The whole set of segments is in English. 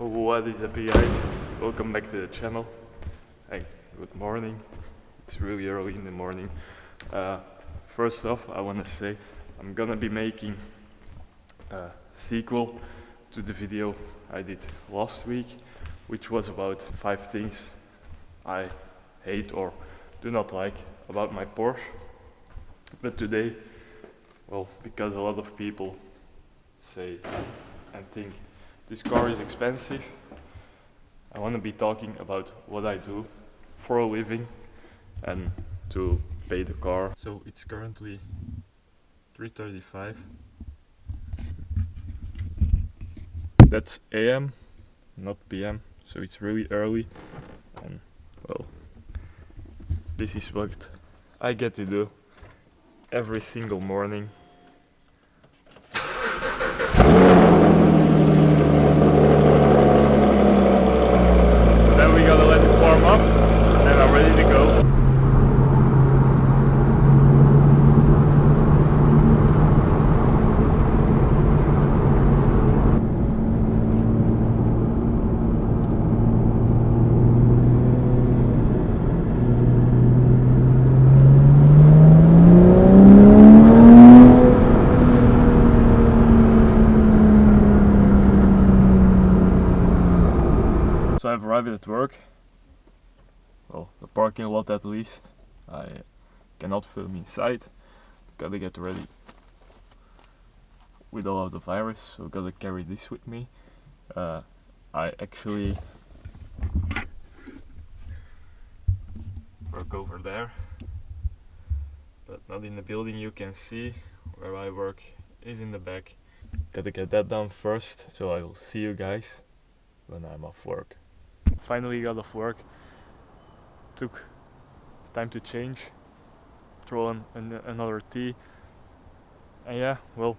What is up, you guys? Welcome back to the channel. Hey, good morning. It's really early in the morning. First off, I want to say I'm gonna be making a sequel to the video I did last week, which was about 5 things I hate or do not like about my Porsche. But today, well, because a lot of people say and think this car is expensive, I want to be talking about what I do for a living and to pay the car. So it's currently 3:35. That's AM, not PM, so it's really early, and well, this is what I get to do every single morning. Then we gotta let it warm up, and then I'm ready to go. So I've arrived at work, well, the parking lot at least. I cannot film inside, gotta get ready with all of the virus, so gotta carry this with me. I actually work over there, but not in the building. You can see where I work is in the back. Gotta get that done first, so I will see you guys when I'm off work. Finally got off work, took time to change, throw on another tea, and yeah, well,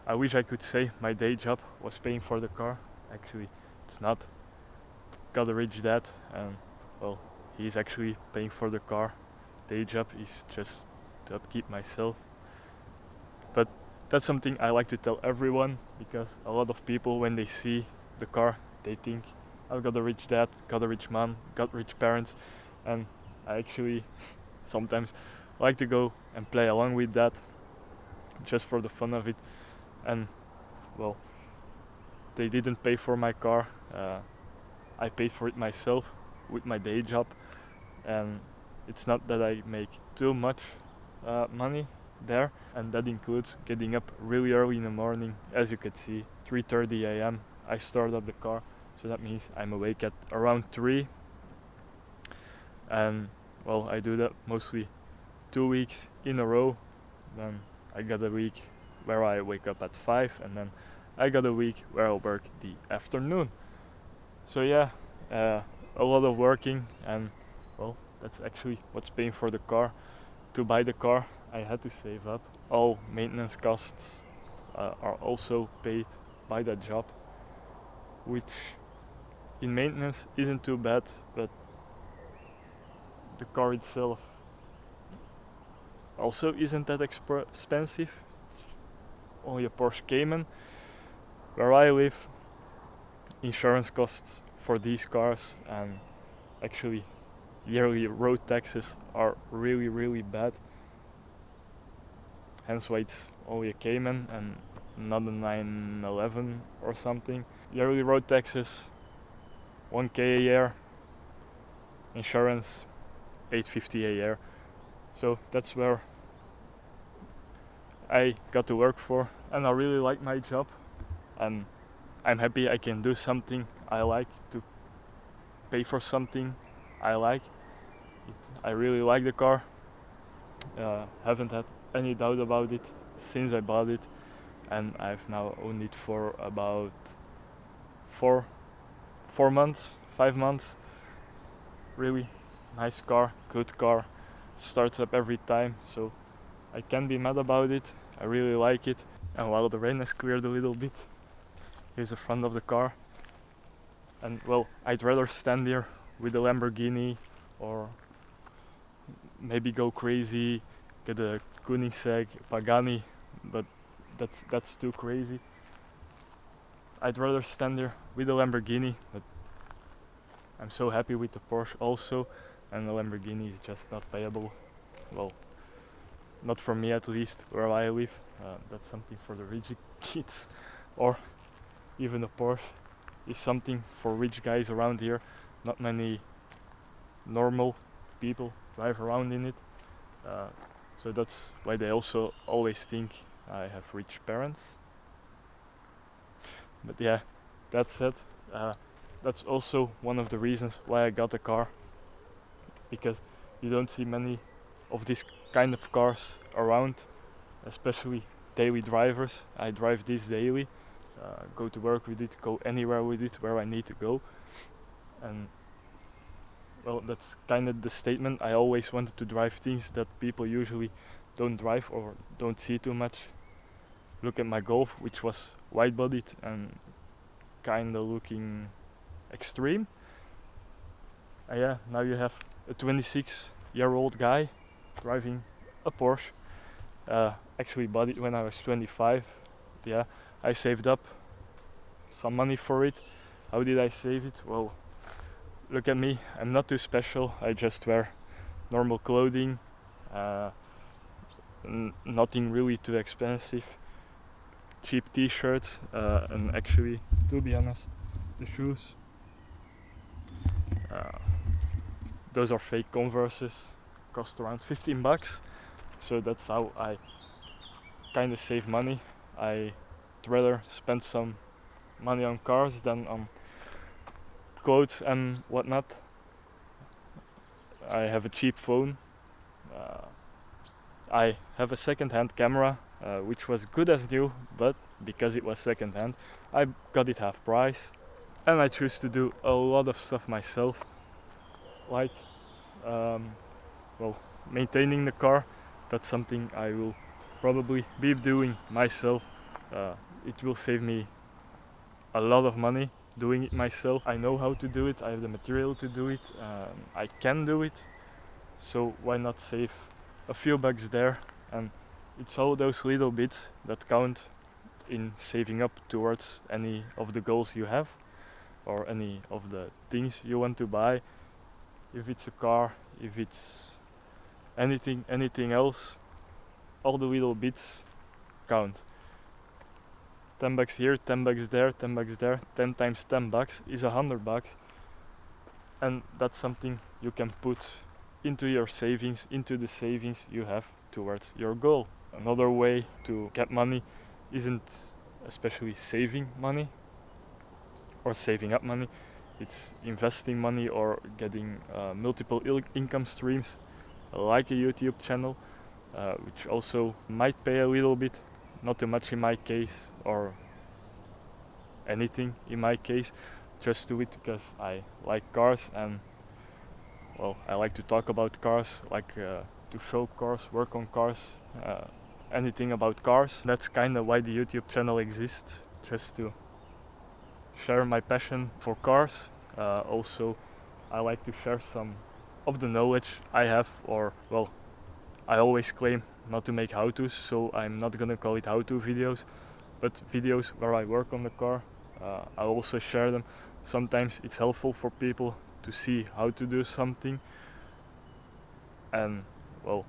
I wish I could say my day job was paying for the car. Actually, it's not. Got a rich dad, and well, he's actually paying for the car. Day job is just to upkeep myself. But that's something I like to tell everyone, because a lot of people, when they see the car, they think I've got a rich dad, got a rich mom, got rich parents, and I actually sometimes like to go and play along with that, just for the fun of it. And well, they didn't pay for my car, I paid for it myself with my day job, and it's not that I make too much money there, and that includes getting up really early in the morning. As you can see, 3:30 AM I start up the car, so that means I'm awake at around 3, and well, I do that mostly 2 weeks in a row. Then I got a week where I wake up at 5, and then I got a week where I'll work the afternoon. So yeah, a lot of working, and well, that's actually what's paying for the car. To buy the car, I had to save up. All maintenance costs are also paid by that job, which in maintenance isn't too bad, but the car itself also isn't that expensive. It's only a Porsche Cayman. Where I live, insurance costs for these cars and actually yearly road taxes are really bad. Hence why it's only a Cayman and not a 911 or something. Yearly road taxes 1k a year, insurance 850 a year. So that's where I got to work for, and I really like my job, and I'm happy I can do something I like to pay for something I like. I really like the car, haven't had any doubt about it since I bought it, and I've now owned it for about 4 months, 5 months. Really nice car, good car, starts up every time, so I can't be mad about it. I really like it. And while the rain has cleared a little bit, here's the front of the car. And well, I'd rather stand here with a Lamborghini, or maybe go crazy, get a Koenigsegg, Pagani, but that's too crazy. I'd rather stand there with a Lamborghini, but I'm so happy with the Porsche also, and the Lamborghini is just not payable. Well, not for me at least, where I live. That's something for the rich kids, or even a Porsche is something for rich guys around here. Not many normal people drive around in it, so that's why they also always think I have rich parents. But yeah, that said, that's also one of the reasons why I got a car, because you don't see many of these kind of cars around, especially daily drivers. I drive this daily, go to work with it, go anywhere with it where I need to go, and well, that's kind of the statement. I always wanted to drive things that people usually don't drive or don't see too much. Look at my Golf, which was wide-bodied and kinda looking extreme. Yeah, now you have a 26-year-old guy driving a Porsche. Actually bought it when I was 25. Yeah, I saved up some money for it. How did I save it? Well, look at me. I'm not too special. I just wear normal clothing. Nothing really too expensive. Cheap t-shirts, and actually, to be honest, the shoes, those are fake Converses, cost around 15 bucks. So that's how I kind of save money. I'd rather spend some money on cars than on clothes and whatnot. I have a cheap phone. I have a second-hand camera, which was good as new, but because it was second-hand, I got it half price. And I choose to do a lot of stuff myself, like well, maintaining the car. That's something I will probably be doing myself. It will save me a lot of money doing it myself. I know how to do it, I have the material to do it, I can do it, so why not save a few bucks there? And it's all those little bits that count in saving up towards any of the goals you have, or any of the things you want to buy. If it's a car, if it's anything else, all the little bits count. 10 bucks here, 10 bucks there, 10 bucks there, 10 times 10 bucks is 100 bucks. And that's something you can put into your savings, into the savings you have towards your goal. Another way to get money isn't especially saving money or saving up money, it's investing money or getting multiple income streams, like a YouTube channel, which also might pay a little bit, not too much in my case, or anything in my case. Just do it because I like cars, and well, I like to talk about cars, like to show cars, work on cars, anything about cars. That's kind of why the YouTube channel exists, just to share my passion for cars. Also, I like to share some of the knowledge I have, or well, I always claim not to make how-tos, so I'm not gonna call it how-to videos, but videos where I work on the car. I also share them. Sometimes it's helpful for people to see how to do something, and well,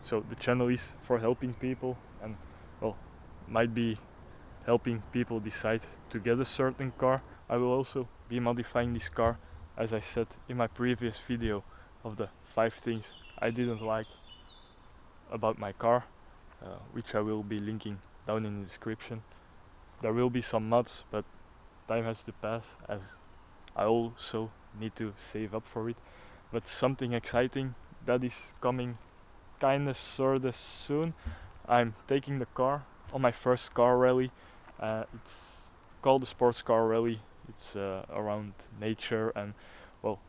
so the channel is for helping people, and well, might be helping people decide to get a certain car. I will also be modifying this car, as I said in my previous video, of the 5 things I didn't like about my car, which I will be linking down in the description. There will be some mods, but time has to pass, as I also need to save up for it. But something exciting that is coming kinda sorta soon. I'm taking the car on my first car rally. It's called a sports car rally. It's around nature, and well,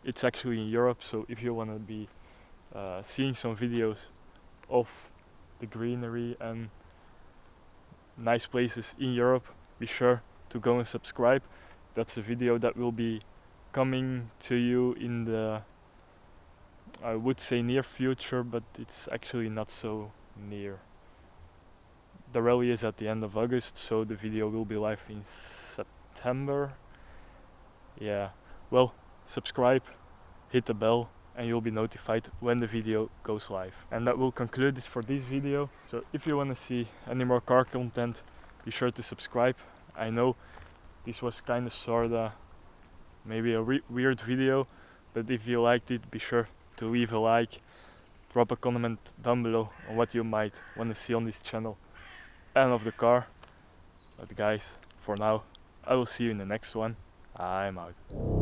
it's actually in Europe, so if you wanna be seeing some videos of the greenery and nice places in Europe, be sure to go and subscribe. That's a video that will be coming to you in the, I would say, near future, but it's actually not so near. The rally is at the end of August, so the video will be live in September. September. Yeah, well, subscribe, hit the bell, and you'll be notified when the video goes live. And that will conclude this for this video. So if you want to see any more car content, be sure to subscribe. I know this was kind of sorta maybe a weird video, but if you liked it, be sure to leave a like, drop a comment down below on what you might want to see on this channel and of the car. But guys, for now, I will see you in the next one. I'm out.